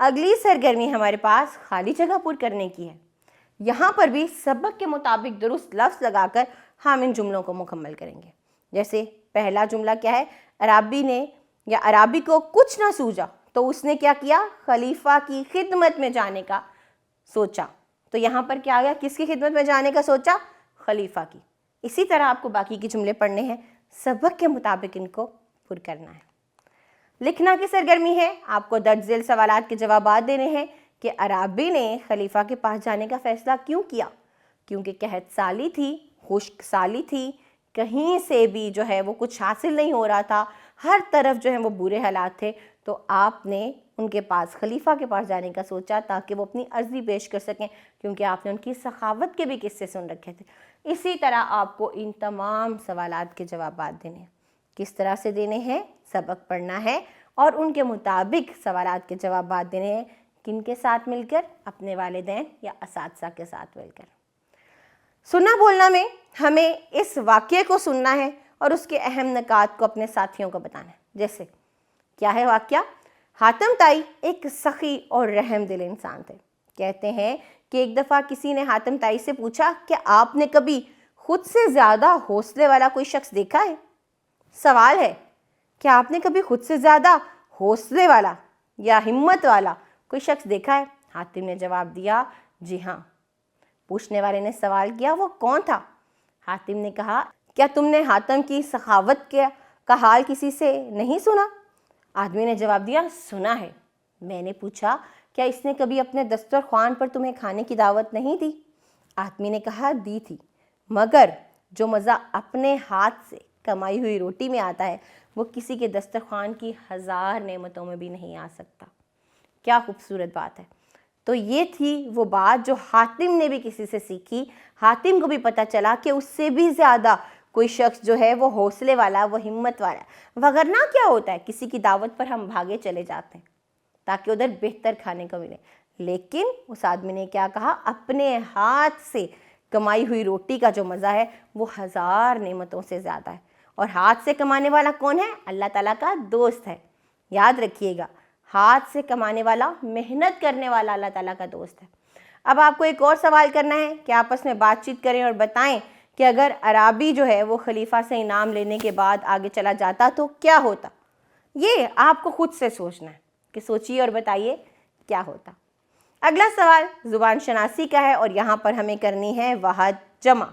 اگلی سرگرمی ہمارے پاس خالی جگہ پر کرنے کی ہے. یہاں پر بھی سبق کے مطابق درست لفظ لگا کر ہم ان جملوں کو مکمل کریں گے. جیسے پہلا جملہ کیا ہے؟ عرابی کو کچھ نہ سوجا تو اس نے کیا کیا؟ خلیفہ کی خدمت میں جانے کا سوچا. تو یہاں پر کیا آ گیا؟ کس کی خدمت میں جانے کا سوچا؟ خلیفہ کی. اسی طرح آپ کو باقی کے جملے پڑھنے ہیں، سبق کے مطابق ان کو پر کرنا ہے. لکھنا کی سرگرمی ہے. آپ کو درج ذیل سوالات کے جوابات دینے ہیں کہ عرابی نے خلیفہ کے پاس جانے کا فیصلہ کیوں کیا؟ کیونکہ قحط سالی تھی، خشک سالی تھی، کہیں سے بھی جو ہے وہ کچھ حاصل نہیں ہو رہا تھا، ہر طرف جو ہے وہ برے حالات تھے. تو آپ نے ان کے پاس خلیفہ کے پاس جانے کا سوچا تاکہ وہ اپنی عرضی پیش کر سکیں، کیونکہ آپ نے ان کی سخاوت کے بھی قصے سن رکھے تھے. اسی طرح آپ کو ان تمام سوالات کے جوابات دینے ہیں. کس طرح سے دینے ہیں؟ سبق پڑھنا ہے اور ان کے مطابق سوالات کے جوابات دینے ہیں. کن کے ساتھ مل کر؟ اپنے والدین یا اساتذہ کے ساتھ مل کر. سننا بولنا میں ہمیں اس واقعے کو سننا ہے اور اس کے اہم نکات کو اپنے ساتھیوں کو بتانا ہے. جیسے کیا ہے واقعہ؟ حاتم طائی ایک سخی اور رحم دل انسان تھے. کہتے ہیں کہ ایک دفعہ کسی نے حاتم طائی سے پوچھا کہ آپ نے کبھی خود سے زیادہ حوصلے والا کوئی شخص دیکھا ہے؟ سوال ہے کہ آپ نے کبھی خود سے زیادہ حوصلے والا یا ہمت والا کوئی شخص دیکھا ہے؟ حاتم نے جواب دیا، جی ہاں. پوچھنے والے نے سوال کیا، وہ کون تھا؟ حاتم نے کہا، کیا تم نے حاتم کی سخاوت کا حال کسی سے نہیں سنا؟ آدمی نے جواب دیا، سنا ہے. میں نے پوچھا، کیا اس نے کبھی اپنے دسترخوان پر تمہیں کھانے کی دعوت نہیں دی؟ آدمی نے کہا، دی تھی، مگر جو مزہ اپنے ہاتھ سے کمائی ہوئی روٹی میں آتا ہے وہ کسی کے دسترخوان کی 1000 نعمتوں میں بھی نہیں آ سکتا. کیا خوبصورت بات ہے. تو یہ تھی وہ بات جو حاتم نے بھی کسی سے سیکھی. حاتم کو بھی پتہ چلا کہ اس سے بھی زیادہ کوئی شخص جو ہے وہ حوصلے والا، وہ ہمت والا ہے. وگرنہ کیا ہوتا ہے، کسی کی دعوت پر ہم بھاگے چلے جاتے ہیں تاکہ ادھر بہتر کھانے کو ملے. لیکن اس آدمی نے کیا کہا؟ اپنے ہاتھ سے کمائی ہوئی روٹی کا جو مزہ ہے وہ 1000 نعمتوں سے زیادہ ہے. اور ہاتھ سے کمانے والا کون ہے؟ اللہ تعالیٰ کا دوست ہے. یاد رکھیے گا، ہاتھ سے کمانے والا، محنت کرنے والا اللہ تعالیٰ کا دوست ہے. اب آپ کو ایک اور سوال کرنا ہے کہ آپس میں بات چیت کریں اور بتائیں کہ اگر عرابی جو ہے وہ خلیفہ سے انعام لینے کے بعد آگے چلا جاتا تو کیا ہوتا؟ یہ آپ کو خود سے سوچنا ہے کہ سوچیے اور بتائیے کیا ہوتا. اگلا سوال زبان شناسی کا ہے اور یہاں پر ہمیں کرنی ہے واحد جمع.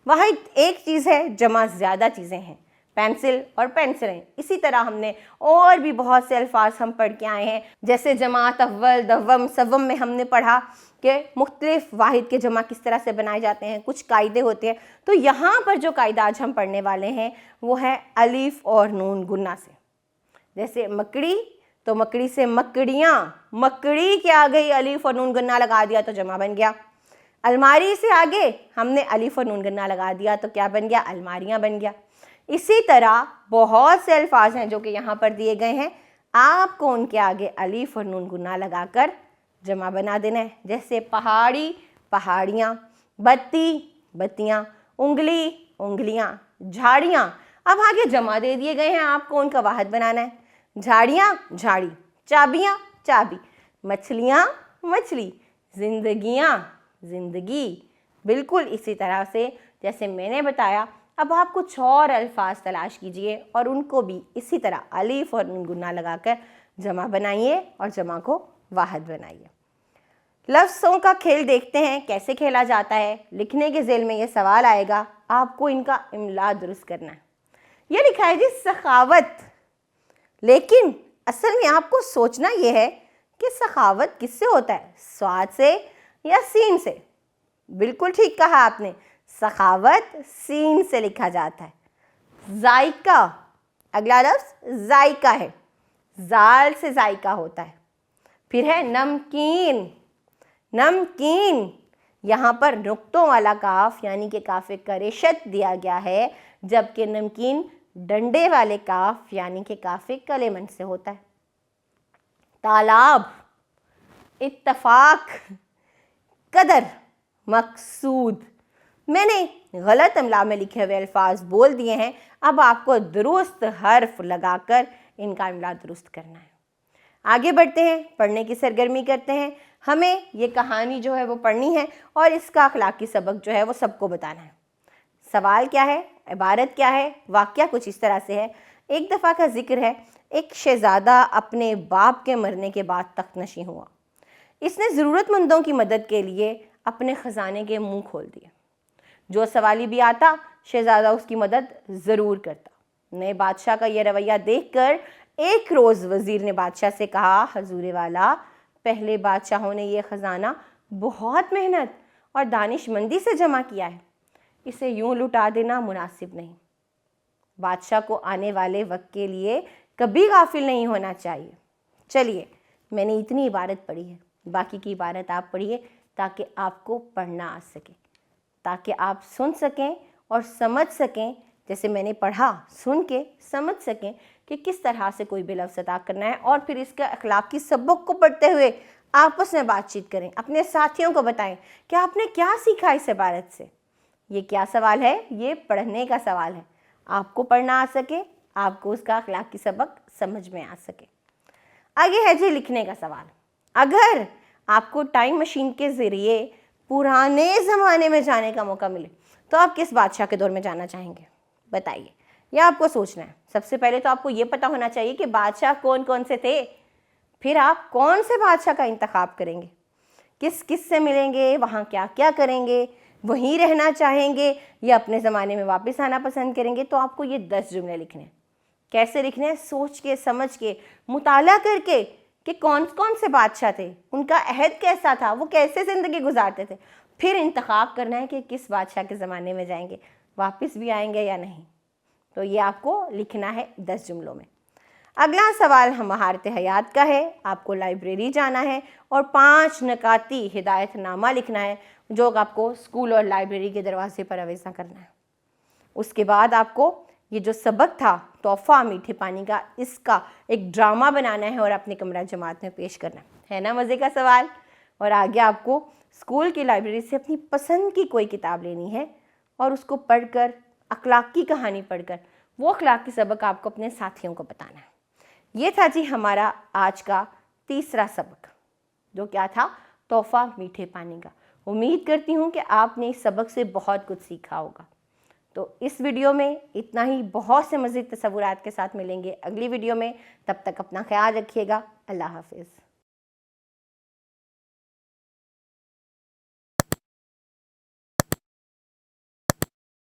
واحد ایک چیز ہے، جمع زیادہ چیزیں ہیں، پینسل اور پینسلیں. اسی طرح ہم نے اور بھی بہت سے الفاظ ہم پڑھ کے آئے ہیں، جیسے جماعت، اول، دوم، سوم میں ہم نے پڑھا کہ مختلف واحد کے جمع کس طرح سے بنائے جاتے ہیں، کچھ قاعدے ہوتے ہیں. تو یہاں پر جو قاعدہ آج ہم پڑھنے والے ہیں وہ ہے الف اور نون گنہ سے. جیسے مکڑی، تو مکڑی سے مکڑیاں، مکڑی کے آگے الف اور نون گنہ لگا دیا تو جمع بن گیا. الماری سے آگے ہم نے الف اور نون گنہ لگا دیا تو کیا بن گیا؟ الماریاں بن گیا. اسی طرح بہت سے الفاظ ہیں جو کہ یہاں پر دیے گئے ہیں، آپ کو ان کے آگے الف اور نون گنہ لگا کر جمع بنا دینا ہے. جیسے پہاڑی، پہاڑیاں، بتی، بتیاں، انگلی، انگلیاں، جھاڑیاں. اب آگے جمع دے دیے گئے ہیں، آپ کو ان کا واحد بنانا ہے. جھاڑیاں، جھاڑی، چابیاں، چابی، مچھلیاں، مچھلی، زندگیاں، زندگی. بالکل اسی طرح سے جیسے میں نے بتایا. اب آپ کچھ اور الفاظ تلاش کیجئے اور ان کو بھی اسی طرح الف اور نون گنہ لگا کر جمع بنائیے اور جمع کو واحد بنائیے. لفظوں کا کھیل دیکھتے ہیں کیسے کھیلا جاتا ہے. لکھنے کے ذیل میں یہ سوال آئے گا، آپ کو ان کا املا درست کرنا ہے. یہ لکھا ہے جی سخاوت، لیکن اصل میں آپ کو سوچنا یہ ہے کہ سخاوت کس سے ہوتا ہے، صاد سے یا سین سے؟ بالکل ٹھیک کہا آپ نے، سخاوت سین سے لکھا جاتا ہے. ذائقہ، اگلا لفظ ذائقہ ہے، زال سے ذائقہ ہوتا ہے. پھر ہے نمکین. نمکین، یہاں پر نقطوں والا کاف یعنی کہ کاف کرشت دیا گیا ہے، جبکہ نمکین ڈنڈے والے کاف یعنی کہ کاف کلمن سے ہوتا ہے. تالاب، اتفاق، قدر، مقصود. میں نے غلط املا میں لکھے ہوئے الفاظ بول دیے ہیں، اب آپ کو درست حرف لگا کر ان کا املا درست کرنا ہے. آگے بڑھتے ہیں، پڑھنے کی سرگرمی کرتے ہیں. ہمیں یہ کہانی جو ہے وہ پڑھنی ہے اور اس کا اخلاقی سبق جو ہے وہ سب کو بتانا ہے. سوال کیا ہے، عبارت کیا ہے، واقعہ کچھ اس طرح سے ہے. ایک دفعہ کا ذکر ہے، ایک شہزادہ اپنے باپ کے مرنے کے بعد تخت نشین ہوا. اس نے ضرورت مندوں کی مدد کے لیے اپنے خزانے کے منہ کھول دیے. جو سوالی بھی آتا شہزادہ اس کی مدد ضرور کرتا. نئے بادشاہ کا یہ رویہ دیکھ کر ایک روز وزیر نے بادشاہ سے کہا، حضور والا، پہلے بادشاہوں نے یہ خزانہ بہت محنت اور دانش مندی سے جمع کیا ہے، اسے یوں لٹا دینا مناسب نہیں. بادشاہ کو آنے والے وقت کے لیے کبھی غافل نہیں ہونا چاہیے. چلیے، میں نے اتنی عبارت پڑھی ہے، باقی کی عبارت آپ پڑھیے تاکہ آپ کو پڑھنا آ سکے، تاکہ آپ سن سکیں اور سمجھ سکیں. جیسے میں نے پڑھا، سن کے سمجھ سکیں کہ کس طرح سے کوئی بھی لفظ ادا کرنا ہے، اور پھر اس کا اخلاقی سبق کو پڑھتے ہوئے آپس میں بات چیت کریں، اپنے ساتھیوں کو بتائیں کہ آپ نے کیا سیکھا اس عبارت سے. یہ کیا سوال ہے؟ یہ پڑھنے کا سوال ہے. آپ کو پڑھنا آ سکے، آپ کو اس کا اخلاقی سبق سمجھ میں آ سکے. آگے ہے جی لکھنے کا سوال. اگر آپ کو ٹائم مشین کے ذریعے پرانے زمانے میں جانے کا موقع ملے تو آپ کس بادشاہ کے دور میں جانا چاہیں گے؟ بتائیے. یہ آپ کو سوچنا ہے. سب سے پہلے تو آپ کو یہ پتہ ہونا چاہیے کہ بادشاہ کون کون سے تھے. پھر آپ کون سے بادشاہ کا انتخاب کریں گے، کس کس سے ملیں گے، وہاں کیا کیا کریں گے، وہیں رہنا چاہیں گے یا اپنے زمانے میں واپس آنا پسند کریں گے. تو آپ کو یہ 10 جملے لکھنے ہیں. کیسے لکھنے ہیں؟ سوچ کے، سمجھ کے، مطالعہ کر کے کہ کون کون سے بادشاہ تھے، ان کا عہد کیسا تھا، وہ کیسے زندگی گزارتے تھے. پھر انتخاب کرنا ہے کہ کس بادشاہ کے زمانے میں جائیں گے، واپس بھی آئیں گے یا نہیں. تو یہ آپ کو لکھنا ہے 10 جملوں میں. اگلا سوال ہم مہارت حیات کا ہے. آپ کو لائبریری جانا ہے اور 5 نکاتی ہدایت نامہ لکھنا ہے جو آپ کو اسکول اور لائبریری کے دروازے پر آویزاں کرنا ہے. اس کے بعد آپ کو یہ جو سبق تھا تحفہ میٹھے پانی کا، اس کا ایک ڈرامہ بنانا ہے اور اپنے کمرہ جماعت میں پیش کرنا ہے نا مزے کا سوال. اور آگے آپ کو اسکول کی لائبریری سے اپنی پسند کی کوئی کتاب لینی ہے اور اس کو پڑھ کر، اخلاق کی کہانی پڑھ کر، وہ اخلاقی سبق آپ کو اپنے ساتھیوں کو بتانا ہے. یہ تھا جی ہمارا آج کا تیسرا سبق، جو کیا تھا؟ تحفہ میٹھے پانی کا. امید کرتی ہوں کہ آپ نے اس سبق سے بہت کچھ سیکھا ہوگا. تو اس ویڈیو میں اتنا ہی. بہت سے مزید تصورات کے ساتھ ملیں گے اگلی ویڈیو میں. تب تک اپنا خیال رکھیے گا. اللہ حافظ.